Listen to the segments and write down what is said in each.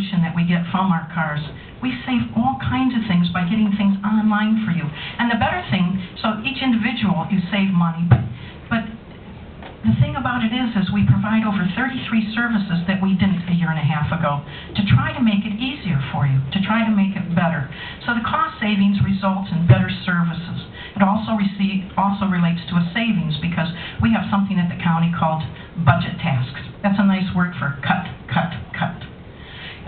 pollution that we get from our cars. We save all kinds of things by getting things online for you. And the better thing, so each individual, you save money, but the thing about it is we provide over 33 services that we didn't a year and a half ago to try to make it easier for you, to try to make it better. So the cost savings results in better services. It also relates to a savings because we have something at the county called budget tasks. That's a nice word for cut, cut, cut.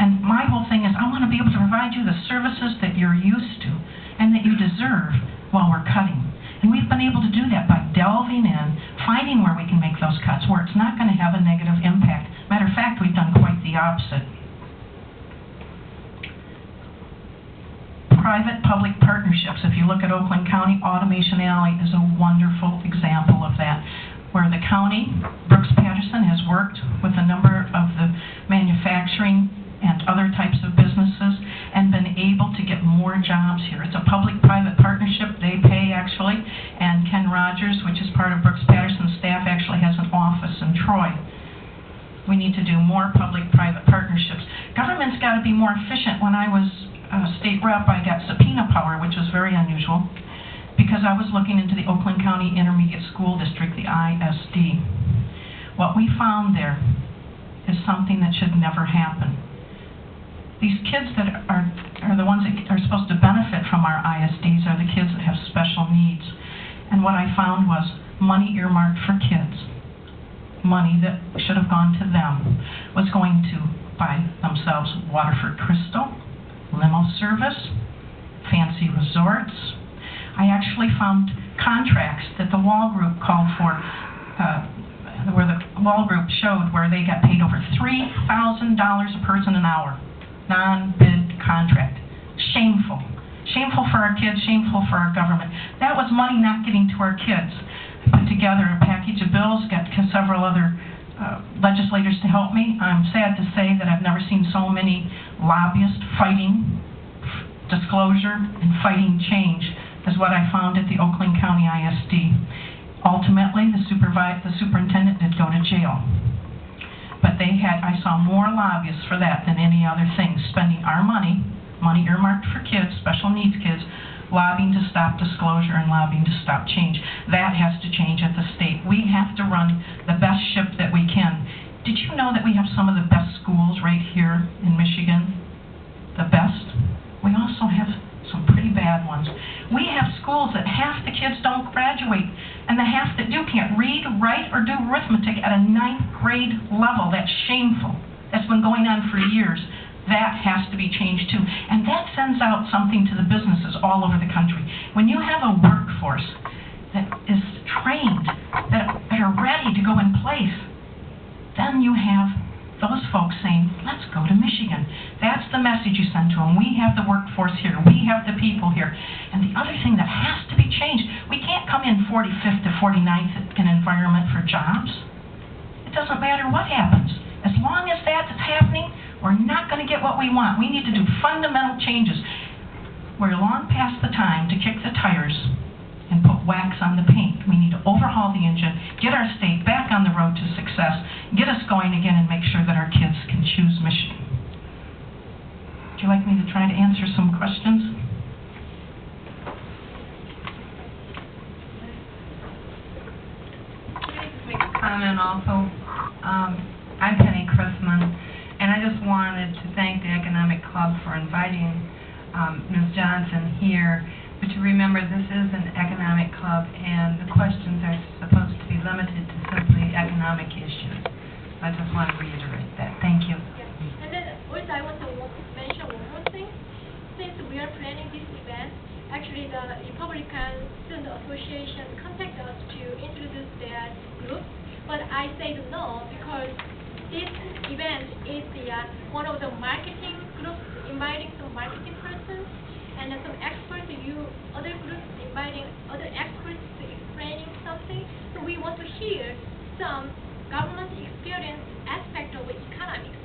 And my whole thing is I want to be able to provide you the services that you're used to and that you deserve while we're cutting. And we've been able to do that by delving in, finding where we can make those cuts, where it's not going to have a negative impact. Matter of fact, we've done quite the opposite. Private-public partnerships. If you look at Oakland County, Automation Alley is a wonderful example of that, where the county, Brooks-Patterson, has worked with a number of the manufacturing and other types of businesses and been able to get more jobs here. It's a public-private partnership. They pay, actually, and Ken Rogers, which is part of Brooks-Patterson's staff, actually has an office in Troy. We need to do more public-private partnerships. Government's got to be more efficient. When I was state rep, I got subpoena power, which was very unusual, because I was looking into the Oakland County Intermediate School District, the ISD. What we found there is something that should never happen. These kids that are the ones that are supposed to benefit from our ISDs are the kids that have special needs. And what I found was money earmarked for kids, money that should have gone to them, was going to buy themselves Waterford Crystal, limo service, fancy resorts. I actually found contracts that the Wall Group called for, where the Wall Group showed where they got paid over $3,000 a person an hour. Non-bid contract. Shameful. Shameful for our kids, shameful for our government. That was money not getting to our kids. I put together a package of bills, got several other legislators to help me. I'm sad to say that I've never seen so many lobbyists fighting disclosure and fighting change as what I found at the Oakland County ISD. Ultimately, the superintendent did go to jail. But I saw more lobbyists for that than any other thing, spending our money earmarked for kids, special needs kids, lobbying to stop disclosure and lobbying to stop change. That has to change at the state. We have to run the best ship that we can. Did you know that we have some of the best schools right here in Michigan? The best? We also have some pretty bad ones. We have schools that half the kids don't graduate, and the half that do can't read, write, or do arithmetic at a 9th grade level. That's shameful. That's been going on for years. That has to be changed too. And that sends out something to the businesses all over the country. When you have a workforce that is trained, that are ready to go in place, then you have those folks saying, let's go to Michigan. That's the message you send to them. We have the workforce here. We have the people here. And the other thing that has to be changed, we can't come in 45th to 49th in environment for jobs. It doesn't matter what happens. As long as that is happening, we're not going to get what we want. We need to do fundamental changes. We're long past the time to kick the tires and put wax on the paint. We need to overhaul the engine, get our state back on the road to success, get us going again, and make sure that our kids can choose Michigan. Would you like me to try to answer some questions? Make a comment also. I'm Penny Chrisman, and I just wanted to thank the Economic Club for inviting Ms. Johnnson here. But to remember, this is an economic club, and the questions are supposed to be limited to simply economic issues. I just want to reiterate that. Thank you. Yeah. And then also I want to mention one more thing. Since we are planning this event, actually the Republican Student Association contacted us to introduce their group, but I said no because this event is one of the marketing groups inviting some marketing persons and some experts, other groups inviting other experts to explaining something. So we want to hear some government experience aspect of economics.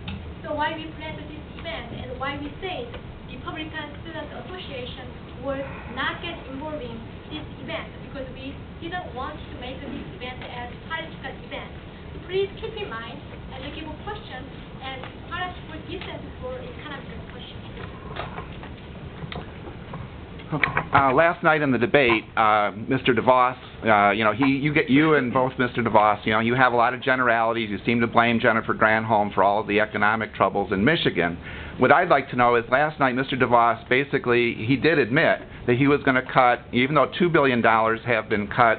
So why we planned this event and why we say the Republican Student Association will not get involved in this event, because we didn't want to make this event as political event. So please keep in mind and give a question and what for dissent for economics. Last night in the debate, Mr. DeVos, you and both Mr. DeVos, you have a lot of generalities. You seem to blame Jennifer Granholm for all of the economic troubles in Michigan. What I'd like to know is last night Mr. DeVos basically, he did admit that he was going to cut, even though $2 billion have been cut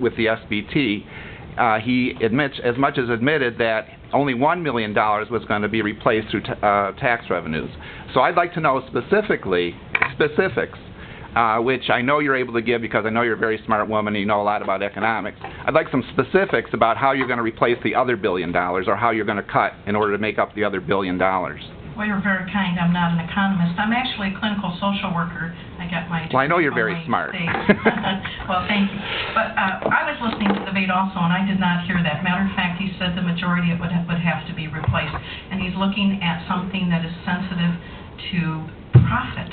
with the SBT, he admitted that only $1 million was going to be replaced through tax revenues. So I'd like to know specifics, which I know you're able to give because I know you're a very smart woman and you know a lot about economics. I'd like some specifics about how you're going to replace the other $1 billion or how you're going to cut in order to make up the other $1 billion. Well, you're very kind. I'm not an economist. I'm actually a clinical social worker. I got my degree. Well, I know you're from very Wayne smart. State. Well, thank you. But I was listening to the debate also, and I did not hear that. Matter of fact, he said the majority of it would have to be replaced. And he's looking at something that is sensitive to profit.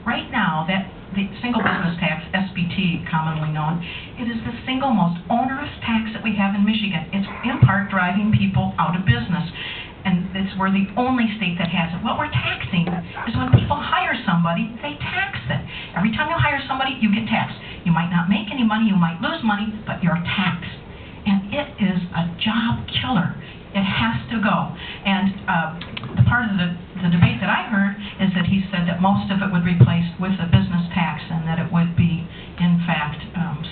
Right now, the single business tax, SBT commonly known, it is the single most onerous tax that we have in Michigan. It's in part driving people out of business. And we're the only state that has it. What we're taxing is when people hire somebody, they tax it. Every time you hire somebody, you get taxed. You might not make any money, you might lose money, but you're taxed. And it is a job killer. It has to go. And the part of the debate that I heard is that he said that most of it would be replaced with a business tax and that it would be, in fact,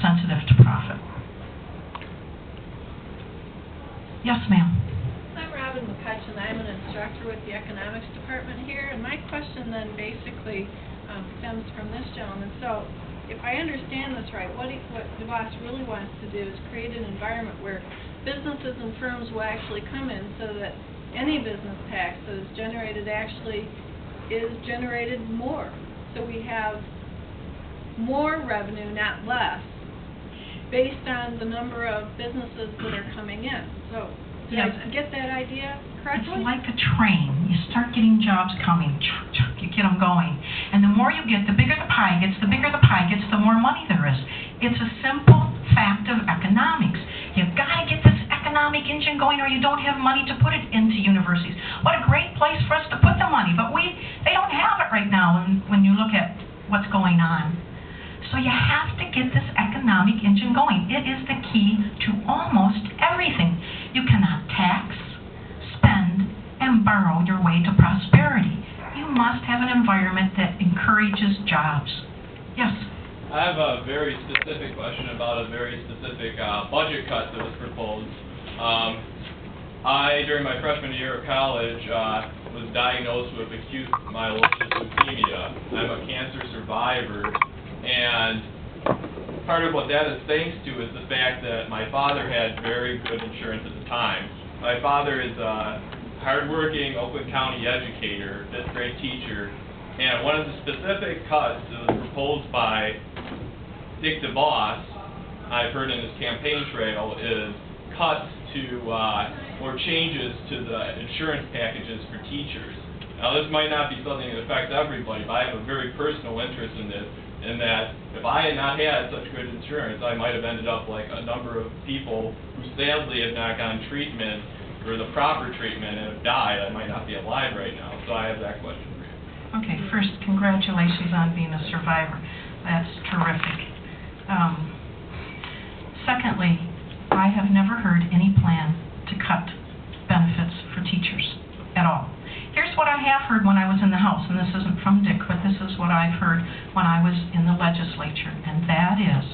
sensitive to profit. Yes, ma'am. And I'm an instructor with the economics department here, and my question then basically stems from this gentleman. So, if I understand this right, what DeVos really wants to do is create an environment where businesses and firms will actually come in so that any business tax that is generated actually is generated more. So we have more revenue, not less, based on the number of businesses that are coming in. So, did I get that idea correctly? It's like a train. You start getting jobs coming. You get them going. And the more you get, the bigger the pie gets, the more money there is. It's a simple fact of economics. You've got to get this economic engine going or you don't have money to put it into universities. What a great place for us to put the money. But they don't have it right now when you look at what's going on. So you have to get this economic engine going. It is the key to almost everything. You cannot tax, spend, and borrow your way to prosperity. You must have an environment that encourages jobs. Yes? I have a very specific question about a very specific budget cut that was proposed. During my freshman year of college, was diagnosed with acute myeloid leukemia. I'm a cancer survivor. And part of what that is thanks to is the fact that my father had very good insurance at the time. My father is a hardworking Oakland County educator, fifth grade teacher, and one of the specific cuts that was proposed by Dick DeVos, I've heard in his campaign trail, is cuts to or changes to the insurance packages for teachers. Now this might not be something that affects everybody, but I have a very personal interest in this. In that, if I had not had such good insurance, I might have ended up like a number of people who sadly have not gotten treatment or the proper treatment and have died. I might not be alive right now. So I have that question for you. Okay, first, congratulations on being a survivor. That's terrific. Secondly, I have never heard any plan to cut benefits for teachers at all. Here's what I have heard when I was in the House, and this isn't from Dick, but this is what I've heard when I was in the legislature, and that is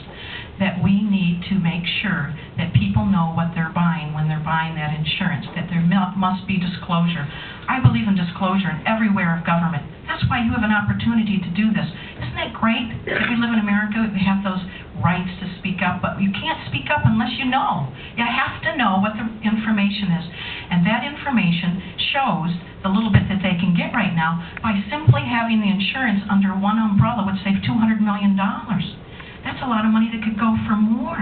that we need to make sure that people know what they're buying when they're buying that insurance, that there must be disclosure. I believe in disclosure in everywhere of government. That's why you have an opportunity to do this. Isn't it great that we live in America, we have those rights to speak up, but you can't speak up unless you know. You have to know what the information is, and that information shows the little bit that they can get right now by simply having the insurance under one umbrella would save $200 million. That's a lot of money that could go for more.